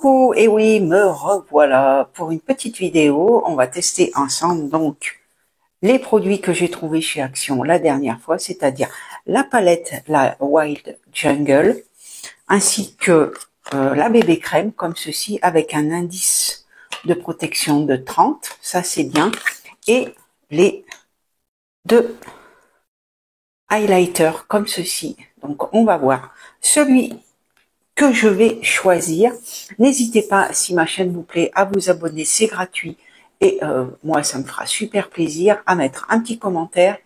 Coucou, et oui, me revoilà pour une petite vidéo. On va tester ensemble donc les produits que j'ai trouvés chez Action la dernière fois, c'est-à-dire la palette, la Wild Jungle, ainsi que la bébé crème comme ceci avec un indice de protection de 30, ça c'est bien, et les deux highlighters comme ceci. Donc on va voir celui que je vais choisir. N'hésitez pas, si ma chaîne vous plaît, à vous abonner, c'est gratuit. Et moi, ça me fera super plaisir à mettre un petit commentaire,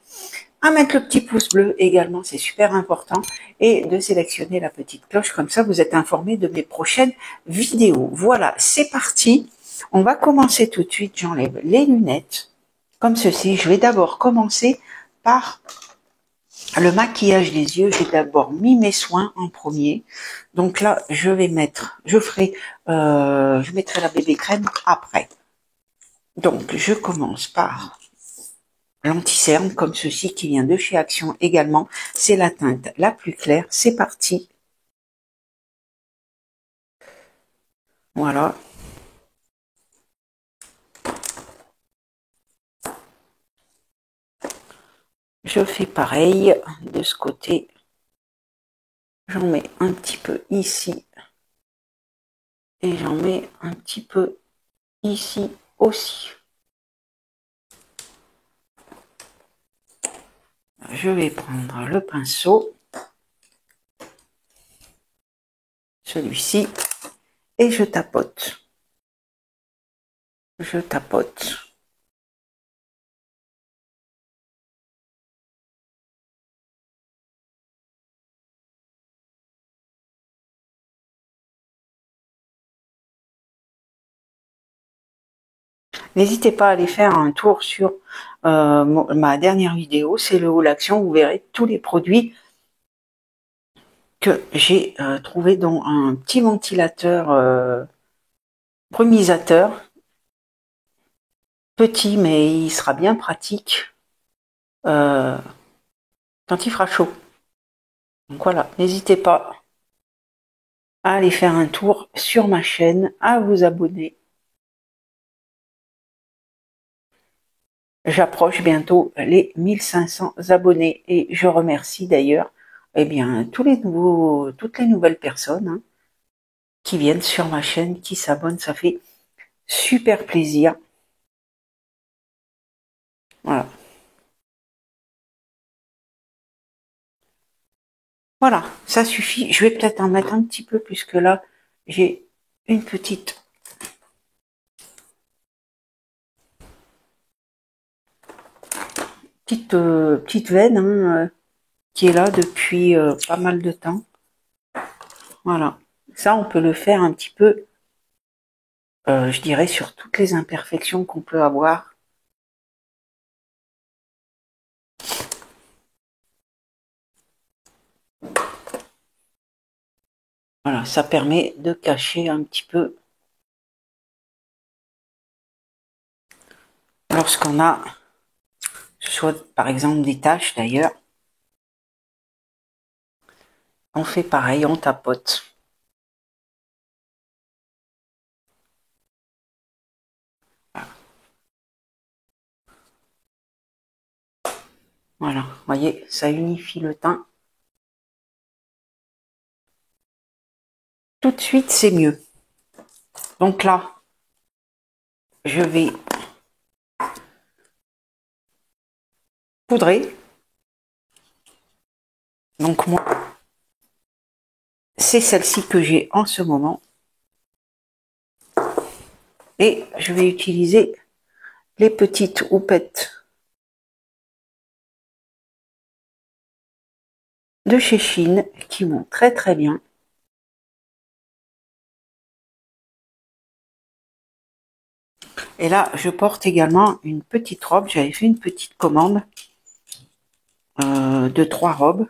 à mettre le petit pouce bleu également, c'est super important, et de sélectionner la petite cloche, comme ça vous êtes informés de mes prochaines vidéos. Voilà, c'est parti. On va commencer tout de suite. J'enlève les lunettes, comme ceci. Je vais d'abord commencer par le maquillage des yeux. J'ai d'abord mis mes soins en premier. Donc là, je mettrai la bébé crème après. Donc, je commence par l'anti-cerne, comme ceci, qui vient de chez Action également. C'est la teinte la plus claire. C'est parti. Voilà. Je fais pareil de ce côté. J'en mets un petit peu ici. Et j'en mets un petit peu ici aussi. Je vais prendre le pinceau. Celui-ci. Et je tapote. Je tapote. N'hésitez pas à aller faire un tour sur ma dernière vidéo, c'est le haul action. Vous verrez tous les produits que j'ai trouvé, dont un petit ventilateur brumisateur, petit, mais il sera bien pratique euh, quand il fera chaud. Donc voilà, n'hésitez pas à aller faire un tour sur ma chaîne, à vous abonner. J'approche bientôt les 1500 abonnés et je remercie d'ailleurs toutes les nouvelles personnes, hein, qui viennent sur ma chaîne, qui s'abonnent, ça fait super plaisir. Voilà. Voilà, ça suffit. Je vais peut-être en mettre un petit peu, puisque là, j'ai une petite veine, hein, qui est là depuis pas mal de temps. Voilà. Ça, on peut le faire un petit peu, je dirais, sur toutes les imperfections qu'on peut avoir. Voilà, ça permet de cacher un petit peu lorsqu'on a, soit par exemple des taches d'ailleurs. On fait pareil, on tapote. Voilà, vous voyez, ça unifie le teint. Tout de suite, c'est mieux. Donc là, je vais poudrer. Donc moi, c'est celle-ci que j'ai en ce moment. Et je vais utiliser les petites houpettes de chez Chine qui vont très très bien. Et là, je porte également une petite robe. J'avais fait une petite commande de 3 robes.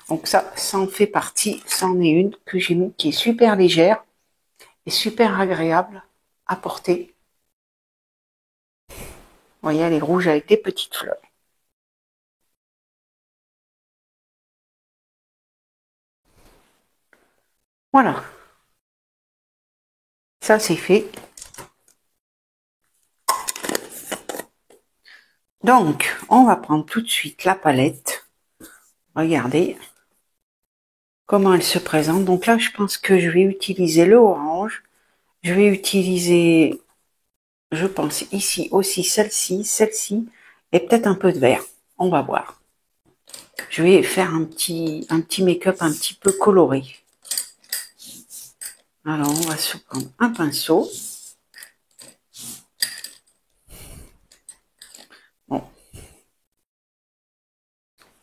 Donc ça en fait partie. Ça en est une que j'ai mis, qui est super légère et super agréable à porter. Vous voyez, elle est rouge avec des petites fleurs. Voilà. Ça, c'est fait. Donc, on va prendre tout de suite la palette. Regardez comment elle se présente. Donc là, je pense que je vais utiliser le orange. Je vais utiliser, je pense ici aussi celle-ci, et peut-être un peu de vert. On va voir. Je vais faire un petit make-up un petit peu coloré. Alors, on va se prendre un pinceau. Bon.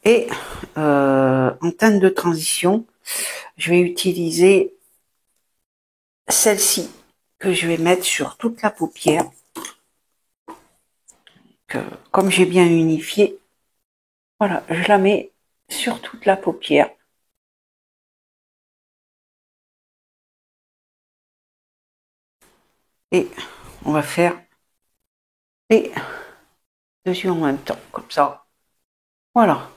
Et en teinte de transition, je vais utiliser celle-ci que je vais mettre sur toute la paupière. Comme j'ai bien unifié, voilà, je la mets sur toute la paupière. Et on va faire les deux yeux en même temps, comme ça. Voilà.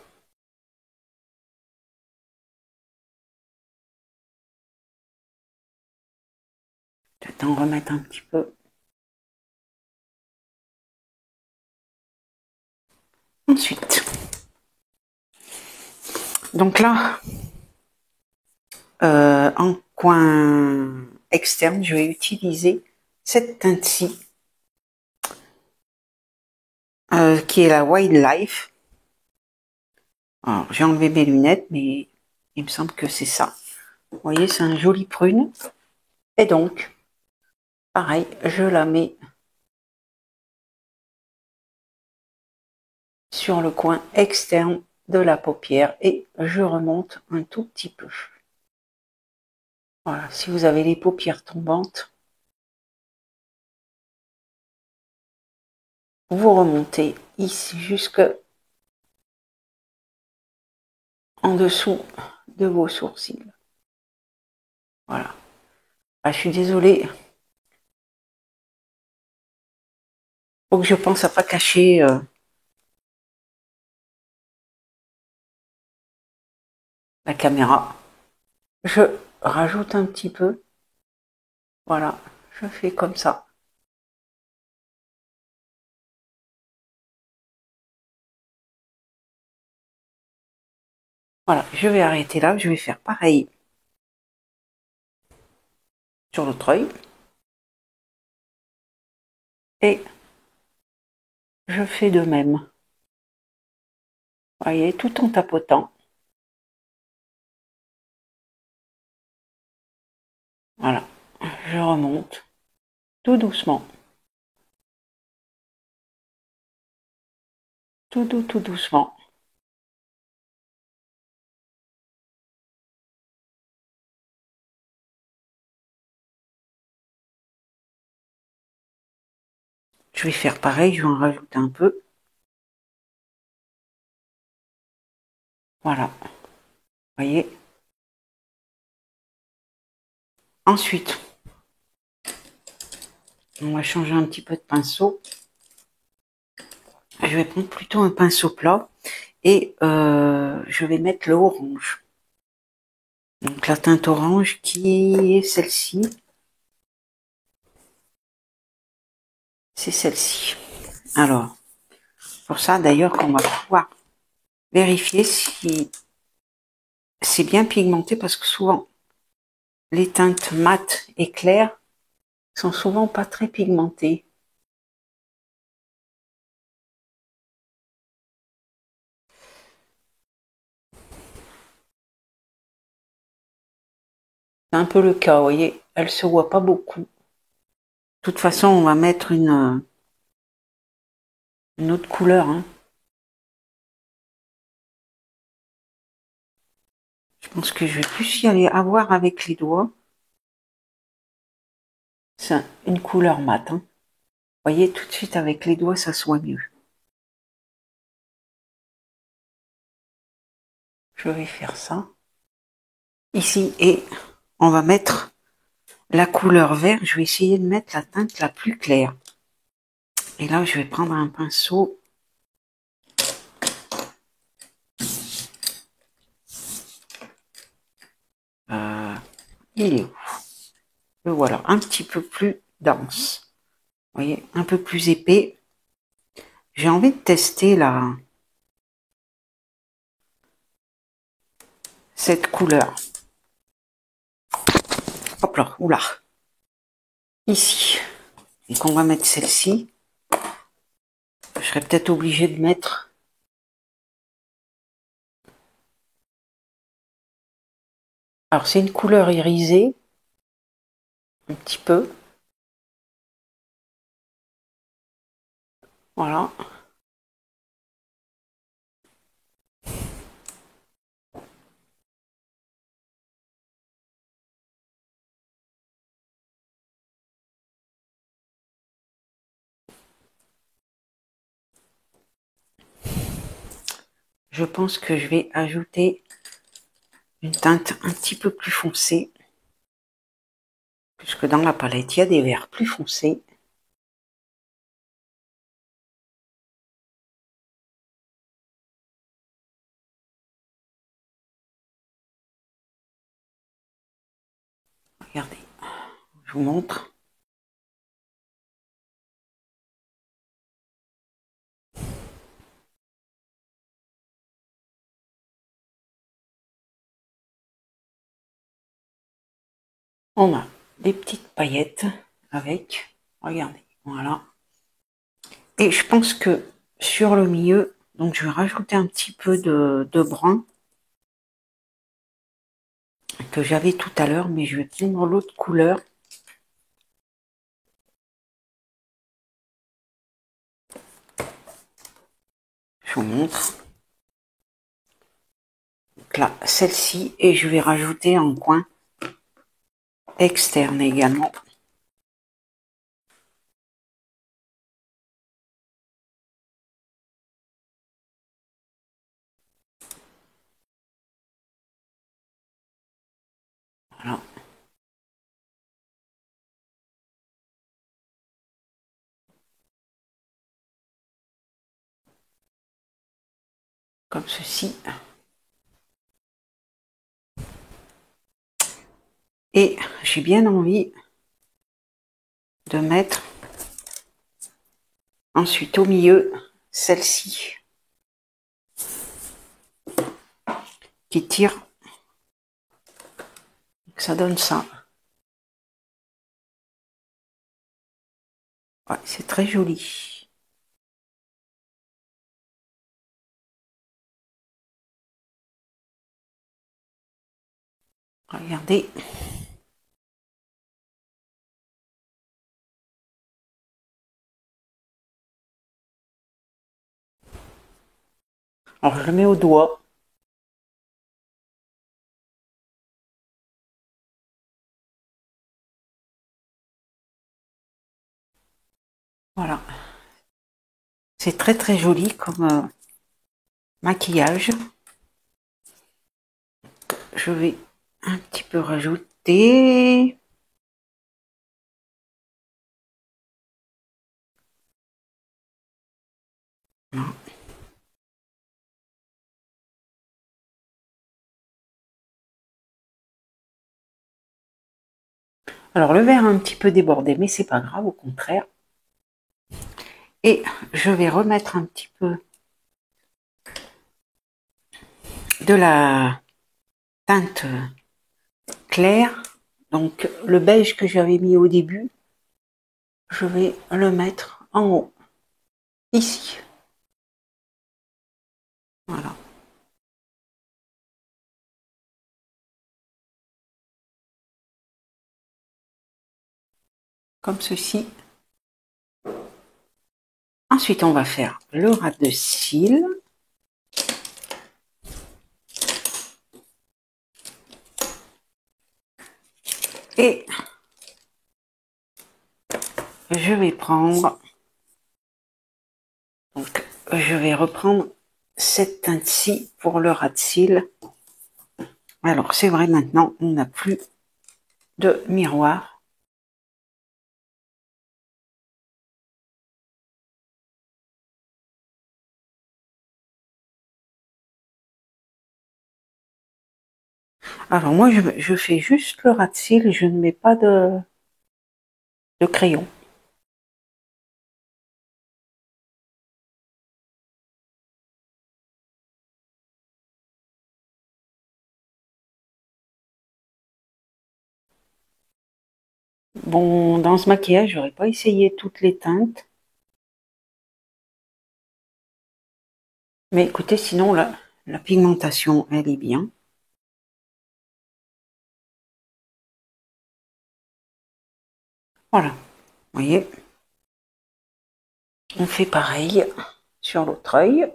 Peut-être en remettre un petit peu. Ensuite, donc là, en coin externe, je vais utiliser cette teinte-ci, qui est la Wildlife. Alors, j'ai enlevé mes lunettes, mais il me semble que c'est ça. Vous voyez, c'est un joli prune. Et donc, pareil, je la mets sur le coin externe de la paupière et je remonte un tout petit peu. Voilà, si vous avez les paupières tombantes, vous remontez ici jusque en dessous de vos sourcils. Voilà. Ah, je suis désolée. Faut que je pense à pas cacher la caméra. Je rajoute un petit peu. Voilà, je fais comme ça. Voilà, je vais arrêter là. Je vais faire pareil sur l'autre œil. Et je fais de même. Vous voyez, tout en tapotant. Voilà, je remonte tout doucement. Tout doucement. Je vais faire pareil, je vais en rajouter un peu. Voilà, vous voyez. Ensuite, on va changer un petit peu de pinceau. Je vais prendre plutôt un pinceau plat et je vais mettre le orange. Donc la teinte orange qui est celle-ci. C'est celle-ci. Alors, pour ça d'ailleurs qu'on va pouvoir vérifier si c'est bien pigmenté parce que souvent les teintes mates et claires sont souvent pas très pigmentées. C'est un peu le cas, vous voyez, elle se voit pas beaucoup. De toute façon, on va mettre une autre couleur. Hein. Je pense que je vais plus y aller avoir avec les doigts. C'est une couleur mate. Hein. Vous voyez, tout de suite avec les doigts, ça se voit mieux. Je vais faire ça ici et on va mettre la couleur vert. Je vais essayer de mettre la teinte la plus claire. Et là, je vais prendre un pinceau. Il est où? le voilà, un petit peu plus dense. Vous voyez, un peu plus épais. J'ai envie de tester cette couleur. Hop là, oula. Ici. Donc on va mettre celle-ci. Je serais peut-être obligée de mettre... Alors c'est une couleur irisée. Un petit peu. Voilà. Je pense que je vais ajouter une teinte un petit peu plus foncée. Puisque dans la palette, il y a des verts plus foncés. Regardez, je vous montre. On a des petites paillettes avec. Regardez, voilà. Et je pense que sur le milieu, donc je vais rajouter un petit peu de brun que j'avais tout à l'heure, mais je vais prendre l'autre couleur. Je vous montre. Donc là, celle-ci, et je vais rajouter en coin externe également. Voilà. Comme ceci. Et j'ai bien envie de mettre ensuite au milieu celle-ci qui tire. Donc ça donne ça. Ouais, c'est très joli. Regardez. Alors je le mets au doigt. Voilà. C'est très très joli comme maquillage. Je vais un petit peu rajouter. Alors le verre a un petit peu débordé, mais c'est pas grave, au contraire. Et je vais remettre un petit peu de la teinte claire. Donc le beige que j'avais mis au début, je vais le mettre en haut, ici. Voilà. Comme ceci. Ensuite, on va faire le ras de cils. Et je vais prendre, donc je vais reprendre cette teinte-ci pour le ras de cils. Alors c'est vrai, maintenant on n'a plus de miroir. Alors moi je fais juste le ras de cils, je ne mets pas de de crayon. Bon, dans ce maquillage, j'aurais pas essayé toutes les teintes. Mais écoutez, sinon, la pigmentation, elle est bien. Voilà, vous voyez. On fait pareil sur l'autre œil.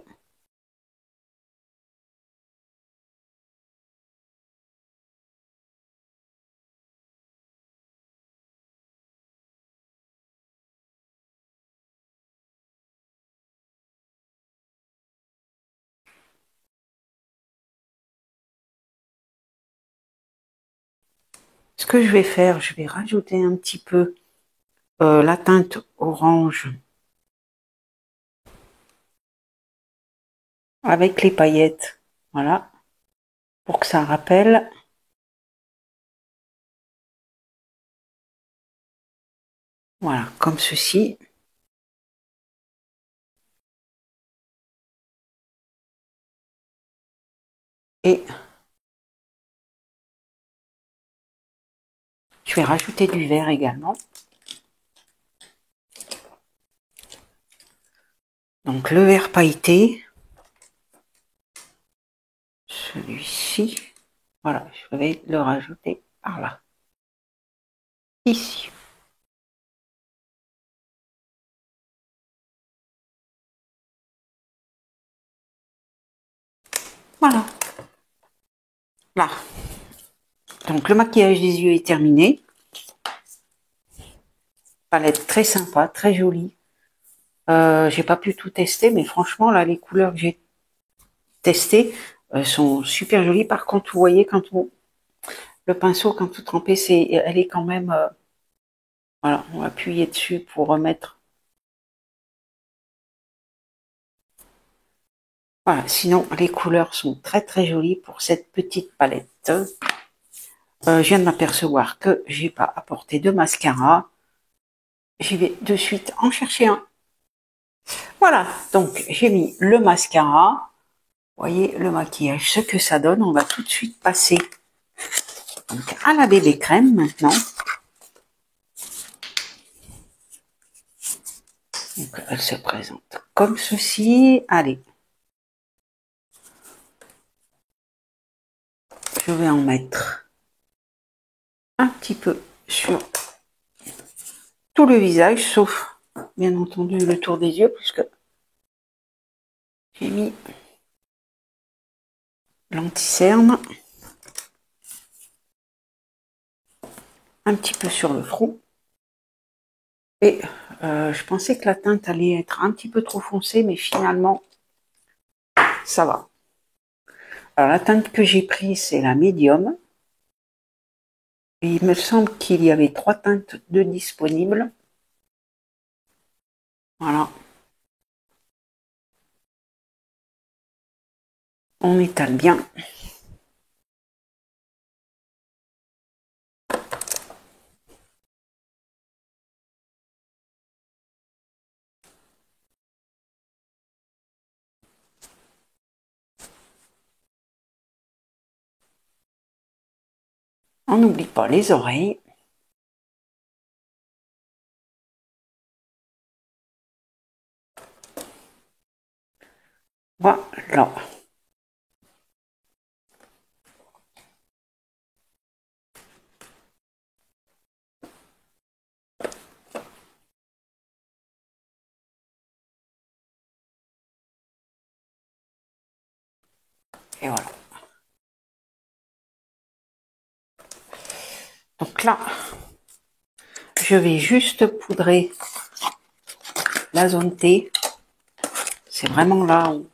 Ce que je vais faire, je vais rajouter un petit peu la teinte orange avec les paillettes. Voilà, pour que ça rappelle. Voilà, comme ceci. Et je vais rajouter du vert également. Donc le vert pailleté. Celui-ci. Voilà, je vais le rajouter par là. Ici. Voilà. Là. Donc le maquillage des yeux est terminé. Palette très sympa, très jolie. J'ai pas pu tout tester, mais franchement, là, les couleurs que j'ai testées sont super jolies. Par contre, vous voyez, le pinceau, quand tout trempé, elle est quand même... voilà, on va appuyer dessus pour remettre... Voilà, sinon, les couleurs sont très très jolies pour cette petite palette. Je viens de m'apercevoir que j'ai pas apporté de mascara. J'y vais de suite en chercher un. Voilà, donc j'ai mis le mascara. Vous voyez le maquillage, ce que ça donne. On va tout de suite passer donc, à la bébé crème maintenant. Donc, elle se présente comme ceci. Allez. Je vais en mettre un petit peu sur tout le visage, sauf bien entendu le tour des yeux, puisque j'ai mis l'anti-cerne. Un petit peu sur le front. Et je pensais que la teinte allait être un petit peu trop foncée, mais finalement, ça va. Alors la teinte que j'ai prise, c'est la médium. Et il me semble qu'il y avait 3 teintes de disponibles. Voilà. On étale bien. On n'oublie pas les oreilles. Voilà. Et voilà. Donc là, je vais juste poudrer la zone T. C'est vraiment là où...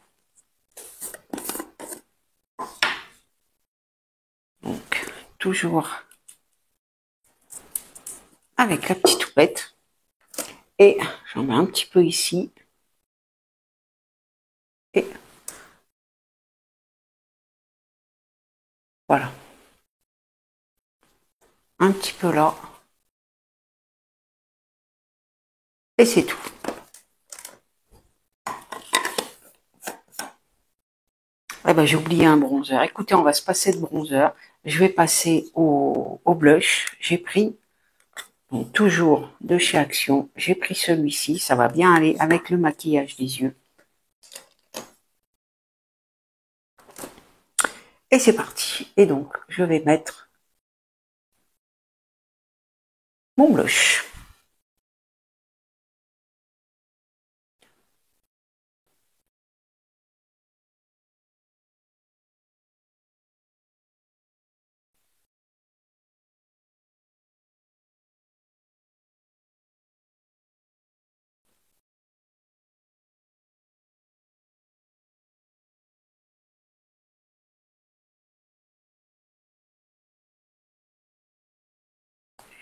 Donc, toujours avec la petite houppette. Et j'en mets un petit peu ici. Et voilà. Un petit peu là. Et c'est tout. Eh ben, j'ai oublié un bronzer. Écoutez, on va se passer de bronzer. Je vais passer au blush. J'ai pris, donc, toujours de chez Action, j'ai pris celui-ci. Ça va bien aller avec le maquillage des yeux. Et c'est parti. Et donc, je vais mettre mon blush.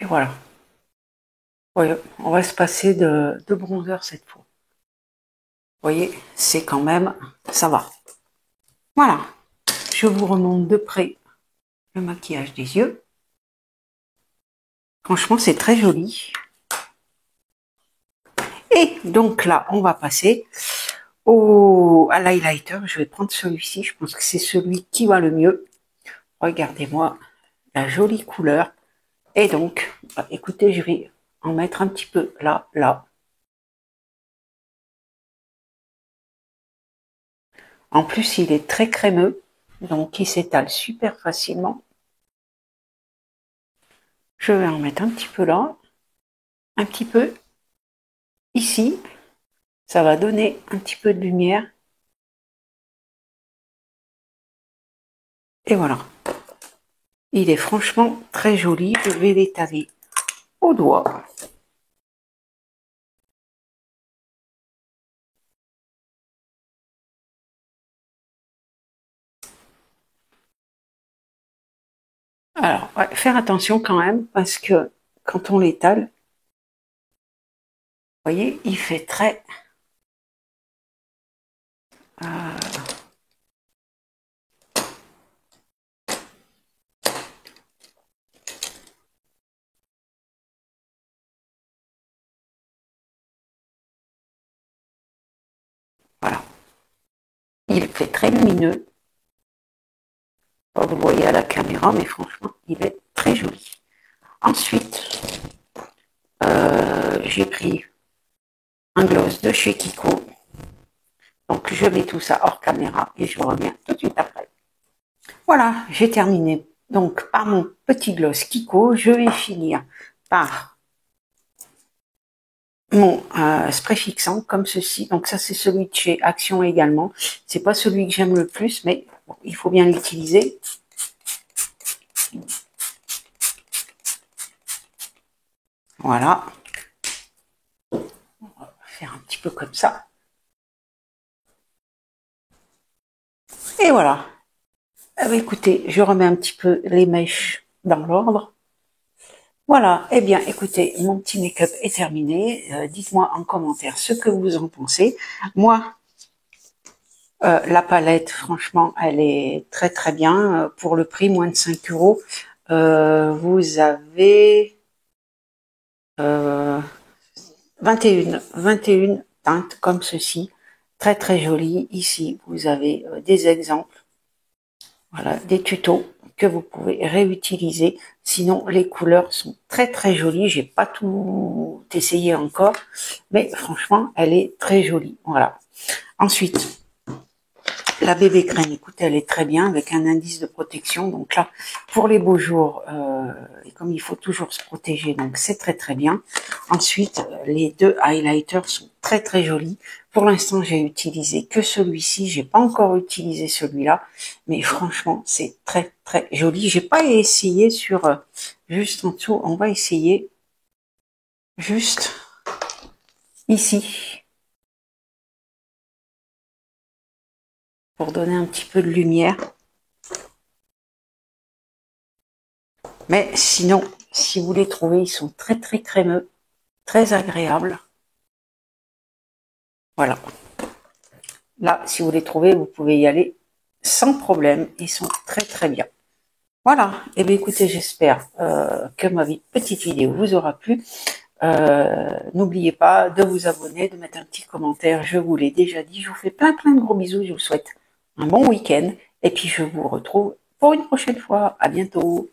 Et voilà. Ouais, on va se passer de bronzer cette fois. Vous voyez, c'est quand même, ça va. Voilà. Je vous remonte de près le maquillage des yeux. Franchement, c'est très joli. Et donc là, on va passer à l'highlighter. Je vais prendre celui-ci. Je pense que c'est celui qui va le mieux. Regardez-moi la jolie couleur. Et donc, écoutez, je vais en mettre un petit peu là, là. En plus, il est très crémeux. Donc, il s'étale super facilement. Je vais en mettre un petit peu là. Un petit peu ici. Ça va donner un petit peu de lumière. Et voilà. Il est franchement très joli. Je vais l'étaler au doigt. Alors, ouais, faire attention quand même, parce que quand on l'étale, vous voyez, il fait très... voilà. Il fait très lumineux. Vous le voyez à la caméra, mais franchement, il est très joli. Ensuite, j'ai pris un gloss de chez Kiko. Donc, je mets tout ça hors caméra et je reviens tout de suite après. Voilà, j'ai terminé. Donc, par mon petit gloss Kiko, je vais finir par mon spray fixant comme ceci. Donc ça, c'est celui de chez Action également. C'est pas celui que j'aime le plus, mais bon, il faut bien l'utiliser. Voilà. On va faire un petit peu comme ça. Et voilà. Eh bien, écoutez, je remets un petit peu les mèches dans l'ordre. Voilà. Eh bien, écoutez, mon petit make-up est terminé. Dites-moi en commentaire ce que vous en pensez. Moi, la palette, franchement, elle est très très bien. Pour le prix, moins de 5 €. Vous avez 21 teintes comme ceci, très très jolies. Ici, vous avez des exemples, voilà, des tutos que vous pouvez réutiliser. Sinon, les couleurs sont très très jolies. J'ai pas tout essayé encore, mais franchement, elle est très jolie. Voilà. Ensuite, la bébé crème, écoutez, elle est très bien avec un indice de protection. Donc là, pour les beaux jours, et comme il faut toujours se protéger, donc c'est très très bien. Ensuite, les deux highlighters sont très très jolis. Pour l'instant, j'ai utilisé que celui-ci. J'ai pas encore utilisé celui-là, mais franchement, c'est très très joli. J'ai pas essayé sur juste en dessous. On va essayer juste ici pour donner un petit peu de lumière. Mais sinon, si vous les trouvez, ils sont très très crémeux, très agréables. Voilà. Là, si vous les trouvez, vous pouvez y aller sans problème. Ils sont très très bien. Voilà. Et bien écoutez, j'espère que ma petite vidéo vous aura plu. N'oubliez pas de vous abonner, de mettre un petit commentaire, je vous l'ai déjà dit. Je vous fais plein de gros bisous, je vous souhaite un bon week-end et puis je vous retrouve pour une prochaine fois. À bientôt.